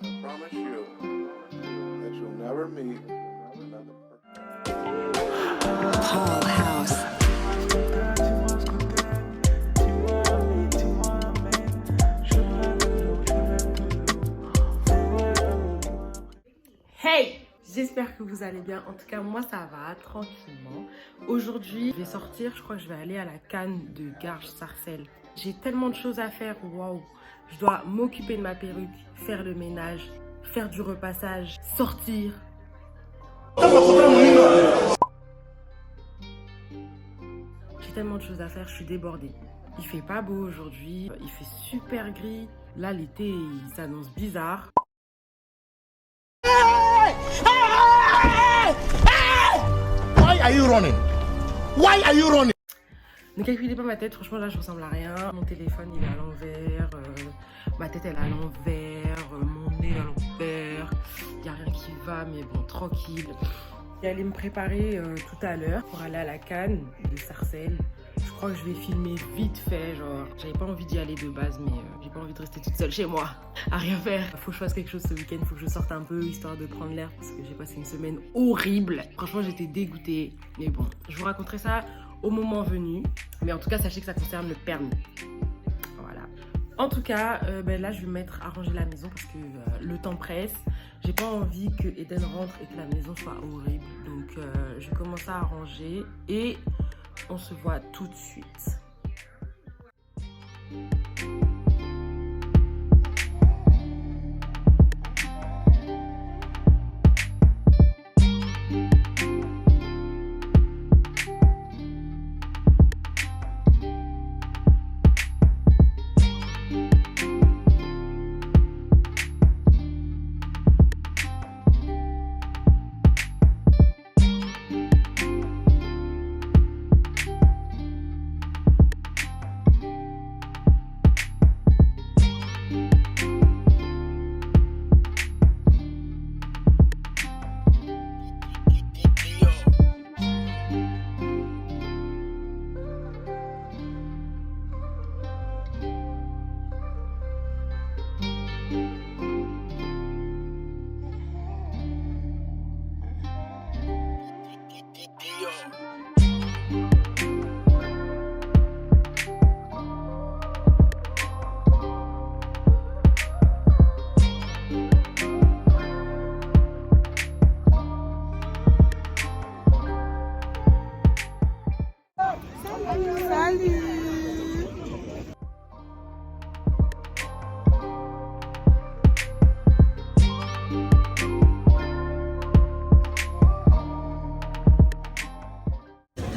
I promise you that you'll never meet another person. Paul House. Hey! J'espère que vous allez bien. En tout cas, moi, ça va tranquillement. Aujourd'hui, je vais sortir. Je crois que je vais aller à la Cannes de Garges-Sarcelles. J'ai tellement de choses à faire. Waouh! Je dois m'occuper de ma perruque, faire le ménage, faire du repassage, sortir. J'ai tellement de choses à faire, je suis débordée. Il fait pas beau aujourd'hui, il fait super gris. Là, l'été, il s'annonce bizarre. Why are you running? Why are you running? Ne calculez pas ma tête, franchement là je ressemble à rien. Mon téléphone il est à l'envers, ma tête elle est à l'envers, mon nez à l'envers. Il n'y a rien qui va, mais bon, tranquille. Je vais aller me préparer tout à l'heure pour aller à la Cannes de Sarcelles. Je crois que je vais filmer vite fait, genre j'avais pas envie d'y aller de base, mais j'ai pas envie de rester toute seule chez moi à rien faire. Faut que je fasse quelque chose ce week-end, faut que je sorte un peu histoire de prendre l'air parce que j'ai passé une semaine horrible. Franchement j'étais dégoûtée, mais bon, je vous raconterai ça au moment venu, mais en tout cas sachez que ça concerne le permis. Voilà. En tout cas, là je vais me mettre à ranger la maison parce que le temps presse. J'ai pas envie que Eden rentre et que la maison soit horrible, donc je vais commencer à ranger et on se voit tout de suite.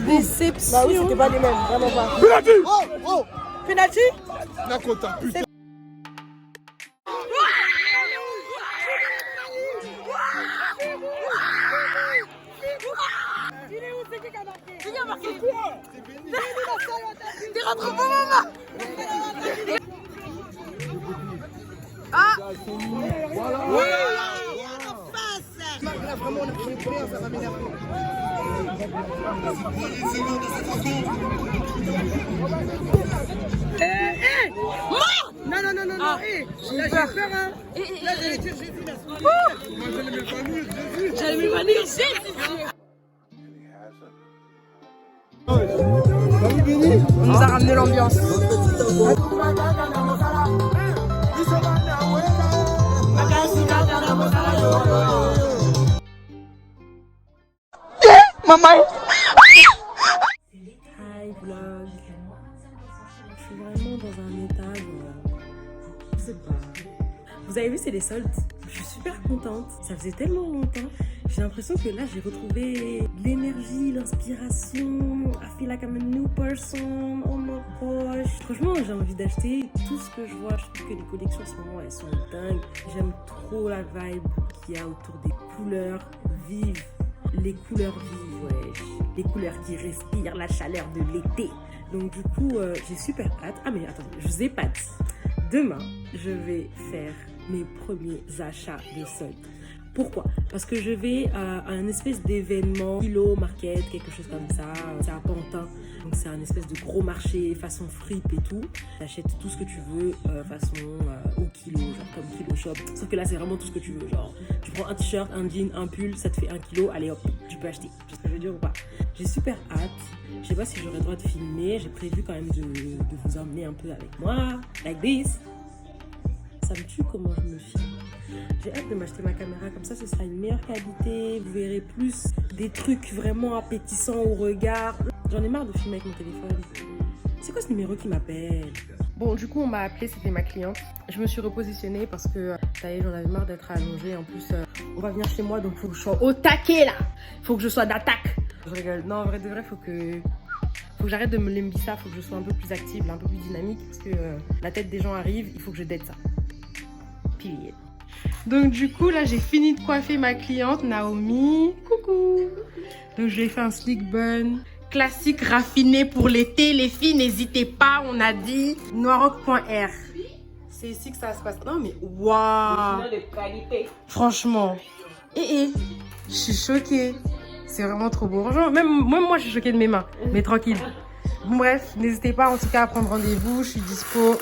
Déception. Bah oui, c'était pas les mêmes, vraiment pas. Penalty! Oh, oh! Penalty? Nakota, putain. C'est qui a marqué? T'es rentré au bon moment. Ah! Voilà! Oui! En face! Là, vraiment, on a pris une rien, ça va m'énerver. Mort! Non, non, non, non, non, là j'ai peur, hein. Là j'allais dire Jésus, là. Moi j'allais m'évanouir, Jésus! J'allais m'évanouir, Jésus. On nous a ramené l'ambiance. Maman! Hi vlog. Je suis vraiment dans un état, je sais pas. Vous avez vu, c'est les soldes. Je suis super contente. Ça faisait tellement longtemps. J'ai l'impression que là, j'ai retrouvé l'énergie, l'inspiration. I feel like I'm a new person. Oh my gosh. Franchement, j'ai envie d'acheter tout ce que je vois. Je trouve que les collections en ce moment, elles sont dingues. J'aime trop la vibe qu'il y a autour des couleurs vives. Les couleurs vives, ouais. Les couleurs qui respirent la chaleur de l'été. Donc du coup, j'ai super hâte. Ah mais attendez, je vous épate. Demain, je vais faire mes premiers achats de soldes. Pourquoi? Parce que je vais à un espèce d'événement, Kilo Market, quelque chose comme ça. C'est à Pantin. Donc c'est un espèce de gros marché façon fripe et tout. T'achètes tout ce que tu veux façon au kilo, genre comme Kilo Shop. Sauf que là c'est vraiment tout ce que tu veux. Genre tu prends un t-shirt, un jean, un pull, ça te fait 1 kilo. Allez hop, tu peux acheter. Tu sais ce que je veux dire ou pas? J'ai super hâte. Je sais pas si j'aurai le droit de filmer. J'ai prévu quand même de vous emmener un peu avec moi. Like this. Ça me tue comment je me filme. J'ai hâte de m'acheter ma caméra, comme ça ce sera une meilleure qualité, vous verrez plus des trucs vraiment appétissants au regard. J'en ai marre de filmer avec mon téléphone. C'est quoi ce numéro qui m'appelle? Bon, du coup on m'a appelé, c'était ma cliente. Je me suis repositionnée parce que ça y est, j'en avais marre d'être allongée. En plus, on va venir chez moi, donc faut que je sois au taquet là. Faut que je sois d'attaque. Je rigole. Non, en vrai de vrai, faut que j'arrête de me lembi ça, faut que je sois un peu plus active, un peu plus dynamique parce que la tête des gens arrive, il faut que je dette ça. Pilier. Donc du coup là j'ai fini de coiffer ma cliente Naomi. Coucou. Donc je lui ai fait un slick bun classique raffiné pour l'été. Les filles n'hésitez pas, on a dit noiroc.r. C'est ici que ça se passe. Non mais waouh. Franchement. Je suis choquée. C'est vraiment trop beau. Franchement, même moi je suis choquée de mes mains. Mais tranquille. Bref, n'hésitez pas en tout cas à prendre rendez-vous. Je suis dispo.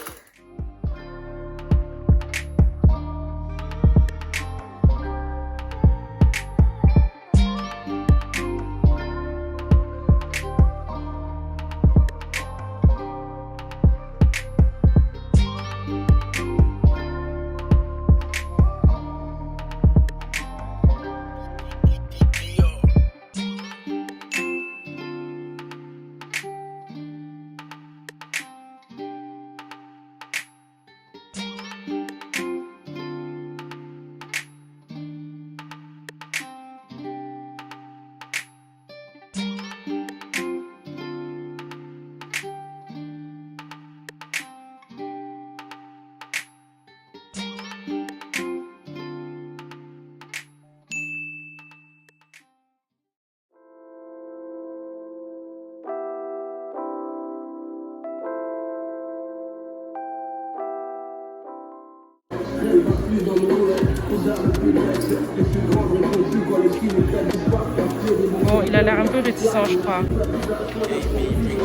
Bon, il a l'air un peu réticent, je crois.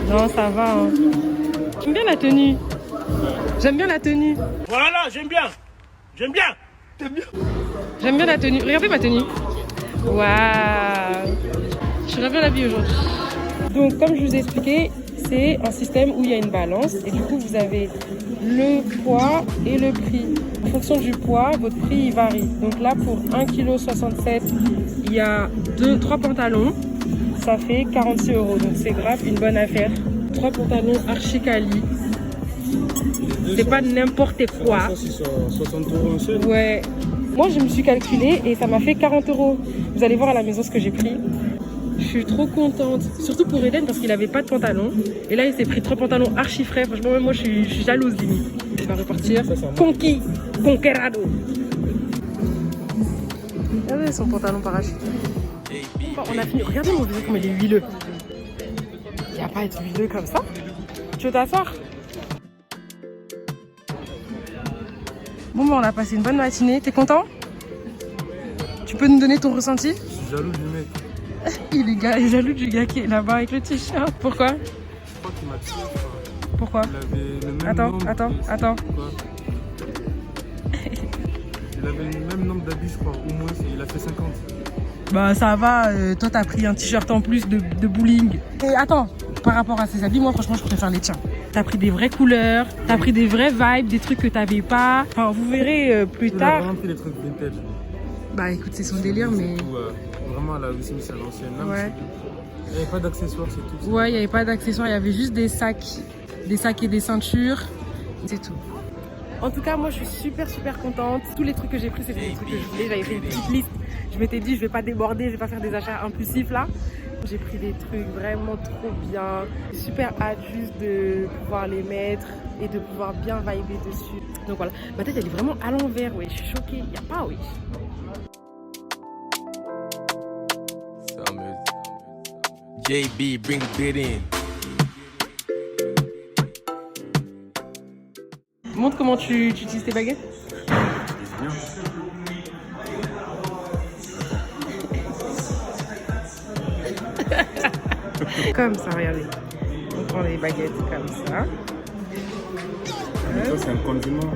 Non, ça va. Hein. J'aime bien la tenue. J'aime bien la tenue. Voilà, j'aime bien. J'aime bien. T'aimes bien? J'aime bien la tenue. Regardez ma tenue. Waouh. Je suis ravie à la vie aujourd'hui. Donc, comme je vous ai expliqué, c'est un système où il y a une balance. Et du coup, vous avez le poids et le prix. En fonction du poids, votre prix il varie. Donc là, pour 1,67 kg, il y a 3 pantalons. Ça fait 46 €. Donc c'est grave une bonne affaire. 3 pantalons archi quali. C'est pas n'importe quoi. Ça, c'est 60 € un seul. Ouais. Moi, je me suis calculée et ça m'a fait 40 €. Vous allez voir à la maison ce que j'ai pris. Je suis trop contente. Surtout pour Eden parce qu'il avait pas de pantalon. Et là, il s'est pris 3 pantalons archi frais. Franchement, même moi, je suis jalouse limite. Il va repartir. Conquis. Conquerado. Regardez son pantalon parachuté. Bon, on a fini. Regardez mon visage comme il est huileux. Il n'y a pas à être huileux comme ça. Tu veux t'asseoir? Bon, on a passé une bonne matinée. T'es content? Tu peux nous donner ton ressenti? Je suis jaloux du mec. Il est jaloux du gars qui est là-bas avec le t-shirt. Pourquoi? Je crois qu'il m'a tué. Pourquoi? Il avait le même Attends, nombre. attends. Quoi? Il avait le même nombre d'habits, je crois. Au moins, il a fait 50. Bah ça va, toi t'as pris un t-shirt en plus de bowling. Et attends, par rapport à ces habits, moi franchement je préfère les tiens. T'as pris des vraies couleurs, t'as pris des vraies vibes, des trucs que t'avais pas. Enfin vous verrez plus Il a tard. vraiment pris les trucs vintage. Bah écoute c'est son délire mais... Vraiment à la Will Smith à l'ancienne. Ouais. Il n'y avait pas d'accessoires, c'est tout. Ouais, il n'y avait pas d'accessoires, il y avait juste des sacs et des ceintures. C'est tout. En tout cas, moi, je suis super contente. Tous les trucs que j'ai pris, c'était des trucs que je voulais. J'avais fait une petite liste. Je m'étais dit, je vais pas déborder, je vais pas faire des achats impulsifs là. J'ai pris des trucs vraiment trop bien. J'ai super hâte juste de pouvoir les mettre et de pouvoir bien vibrer dessus. Donc voilà, ma tête, elle est vraiment à l'envers. Ouais, je suis choquée. Il n'y a pas, oui. JB, bring the beat in. Montre comment tu utilises tes baguettes. Comme ça, regardez. On prend les baguettes comme ça. Mais toi, c'est un condiment.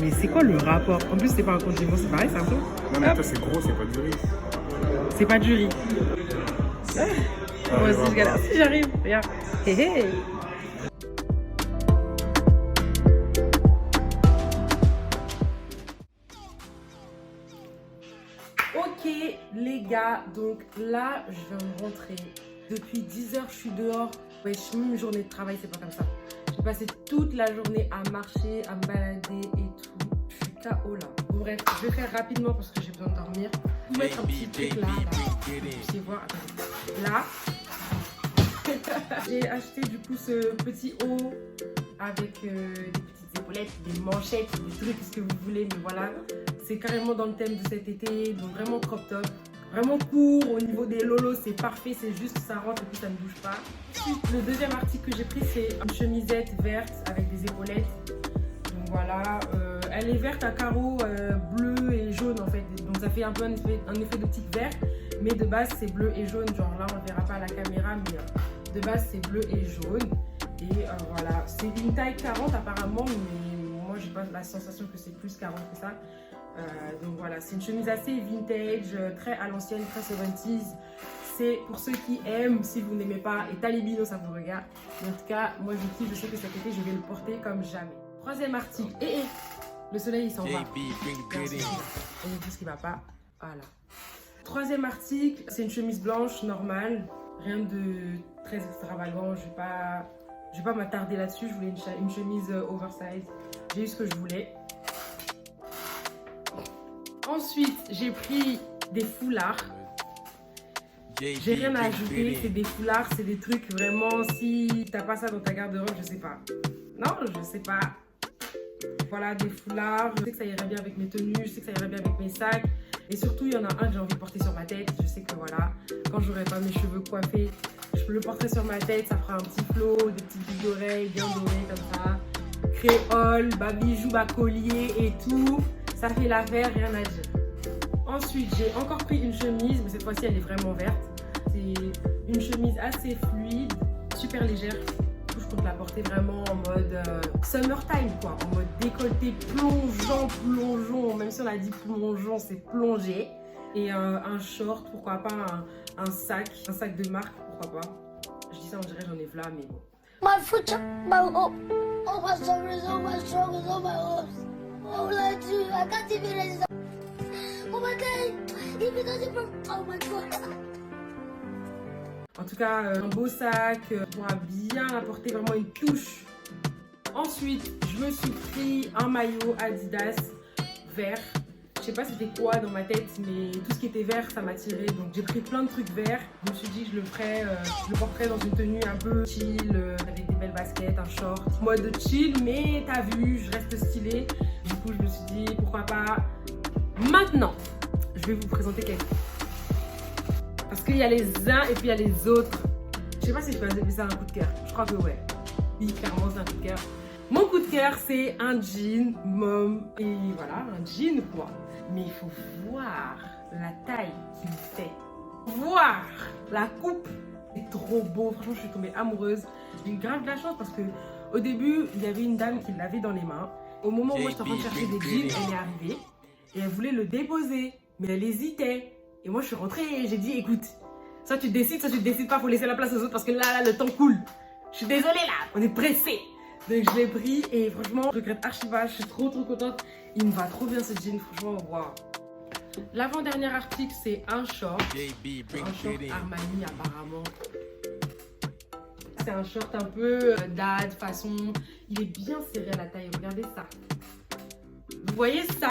Mais c'est quoi le rapport? En plus, c'est pas un condiment, c'est pareil, c'est un peu. Non, mais toi, c'est gros, c'est pas du riz. C'est pas du riz. Moi aussi, je galère. Si j'arrive, regarde. Hé hé. Ok, les gars, donc là, je viens de rentrer. Depuis 10 heures, je suis dehors. Ouais, même une journée de travail, c'est pas comme ça. J'ai passé toute la journée à marcher, à me balader et tout. Je suis KO là. Bon, bref, je vais faire rapidement parce que j'ai besoin de dormir. Vous mettre un petit truc là. Vous puissiez voir. Attendez. Là. J'ai acheté du coup ce petit haut avec des petites épaulettes, des manchettes, des trucs, ce que vous voulez. Mais voilà, c'est carrément dans le thème de cet été. Donc vraiment crop top. Vraiment court, au niveau des lolos c'est parfait, c'est juste ça rentre et puis ça ne bouge pas. Ensuite, le deuxième article que j'ai pris c'est une chemisette verte avec des épaulettes. Donc voilà, elle est verte à carreaux bleu et jaune en fait. Donc ça fait un peu un effet d'optique vert, mais de base c'est bleu et jaune. Genre là on ne verra pas à la caméra, mais de base c'est bleu et jaune. Et voilà, c'est une taille 40 apparemment, mais moi j'ai pas la sensation que c'est plus 40 que ça. Donc voilà, c'est une chemise assez vintage, très à l'ancienne, très 70s. C'est pour ceux qui aiment, si vous n'aimez pas, et Talibino ça vous regarde. Mais en tout cas, moi je kiffe, je sais que cet été je vais le porter comme jamais. Troisième article, le soleil il s'en va. Il y a tout ce qui va pas, voilà. Troisième article, c'est une chemise blanche normale, rien de très extravagant, je vais pas m'attarder là-dessus. Je voulais une chemise oversize, j'ai eu ce que je voulais. Ensuite, j'ai pris des foulards. J'ai rien à ajouter, c'est des foulards, c'est des trucs vraiment, si t'as pas ça dans ta garde-robe, je sais pas. Non, je sais pas. Voilà, des foulards. Je sais que ça irait bien avec mes tenues, je sais que ça irait bien avec mes sacs. Et surtout, il y en a un que j'ai envie de porter sur ma tête. Je sais que voilà, quand j'aurai pas mes cheveux coiffés, je le porterai sur ma tête, ça fera un petit flow, des petites boucles d'oreilles bien dorées comme ça. Créole, bijoux, collier et tout. Ça fait l'affaire, rien à dire. Ensuite, j'ai encore pris une chemise, mais cette fois-ci, elle est vraiment verte. C'est une chemise assez fluide, super légère. Du coup, je compte la porter vraiment en mode summertime, quoi. En mode décolleté, plongeant. Même si on a dit plongeant, c'est plongé. Et un short, pourquoi pas un sac de marque, pourquoi pas. Je dis ça, on dirait j'en ai v'là, mais bon. My future, my hope, all my sorrows, all my struggles, all my hopes. Oh, I can't even resist. Oh my God, even though you oh my God. En tout cas, un beau sac pourra bien apporter vraiment une touche. Ensuite, je me suis pris un maillot Adidas vert. Je sais pas c'était quoi dans ma tête, mais tout ce qui était vert, ça m'attirait. Donc j'ai pris plein de trucs verts. Je me suis dit que je le porterais dans une tenue un peu chill, avec des belles baskets, un short. Mode chill, mais t'as vu, je reste stylée. Du coup, je me suis dit, pourquoi pas. Maintenant, je vais vous présenter quelqu'un. Parce qu'il y a les uns et puis il y a les autres. Je sais pas si je peux appeler ça un coup de cœur. Je crois que ouais. Oui, clairement, c'est un coup de cœur. Mon coup de cœur, c'est un jean mom. Et voilà, un jean quoi. Mais il faut voir la taille qu'il fait. Voir la coupe. C'est trop beau. Franchement, je suis tombée amoureuse. J'ai eu grave de la chance parce que au début, il y avait une dame qui l'avait dans les mains. Au moment où moi, j'étais en train de chercher des jeans, elle est arrivée. Et elle voulait le déposer. Mais elle hésitait. Et moi, je suis rentrée et j'ai dit, écoute, soit tu décides pas. Faut laisser la place aux autres parce que là, le temps coule. Je suis désolée là, on est pressé. Donc je l'ai pris et franchement, je regrette archi pas. Je suis trop contente. Il me va trop bien ce jean, franchement, waouh. L'avant-dernier article, c'est un short. Un short Armani apparemment. C'est un short un peu dad, façon. Il est bien serré à la taille, regardez ça. Vous voyez ça?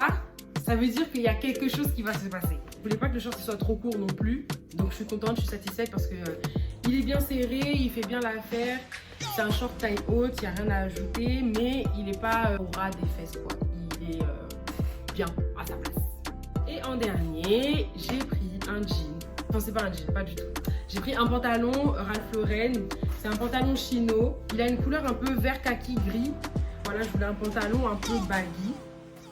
Ça veut dire qu'il y a quelque chose qui va se passer. Je voulais pas que le short soit trop court non plus. Donc je suis contente, je suis satisfaite parce que il est bien serré, il fait bien l'affaire. C'est un short taille haute, il n'y a rien à ajouter, mais il n'est pas au ras des fesses quoi. Il est bien à sa place. Et en dernier, j'ai pris un jean. Enfin c'est pas un jean, pas du tout. J'ai pris un pantalon Ralph Lauren. C'est un pantalon chino. Il a une couleur un peu vert kaki gris. Voilà, je voulais un pantalon un peu baggy.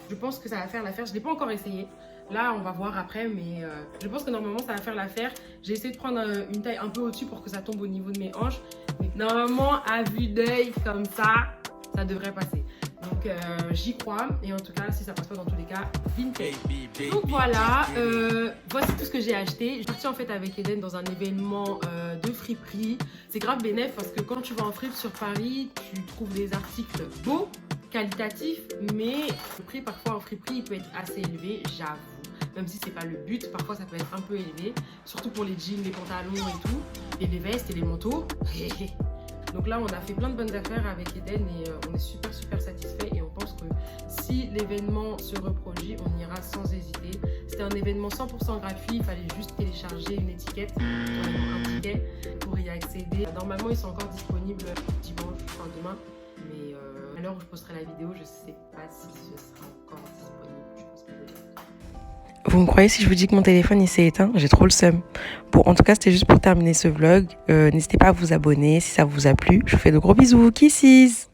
Je pense que ça va faire l'affaire. Je ne l'ai pas encore essayé. Là, on va voir après, mais je pense que normalement, ça va faire l'affaire. J'ai essayé de prendre une taille un peu au-dessus pour que ça tombe au niveau de mes hanches. Mais normalement, à vue d'œil, comme ça devrait passer. Donc, j'y crois. Et en tout cas, si ça passe pas dans tous les cas, vintage. Donc voilà, voici tout ce que j'ai acheté. Je suis partie en fait avec Eden dans un événement de friperie. C'est grave bénéf parce que quand tu vas en fripe sur Paris, tu trouves des articles beaux, qualitatifs, mais le prix parfois en friperie il peut être assez élevé, j'avoue. Même si c'est pas le but, parfois ça peut être un peu élevé, surtout pour les jeans, les pantalons et tout, et les vestes et les manteaux. Donc là, on a fait plein de bonnes affaires avec Eden et on est super satisfait et on pense que si l'événement se reproduit, on ira sans hésiter. C'était un événement 100% gratuit, il fallait juste télécharger une étiquette, un ticket pour y accéder. Normalement, ils sont encore disponibles dimanche, enfin demain, mais à l'heure où je posterai la vidéo, je sais pas si ce sera encore disponible. Je pense que vous me croyez si je vous dis que mon téléphone il s'est éteint? J'ai trop le seum. Bon, en tout cas, c'était juste pour terminer ce vlog. N'hésitez pas à vous abonner si ça vous a plu. Je vous fais de gros bisous. Kisses!